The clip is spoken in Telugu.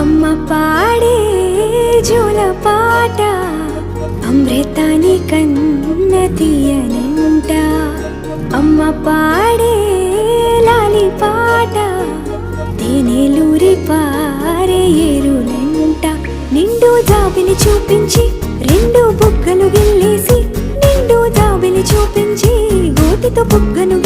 అమ్మ పాడే జోల పాట అమృతాని కన్న తీయనంట. అమ్మ పాడే లాలి పాట తేనెలూరి పారే ఏరులంట. నిండు జాబిలి చూపించి రెండు బుగ్గలు గిల్లేసి, నిండు జాబిలి చూపించి గోటితో బుగ్గను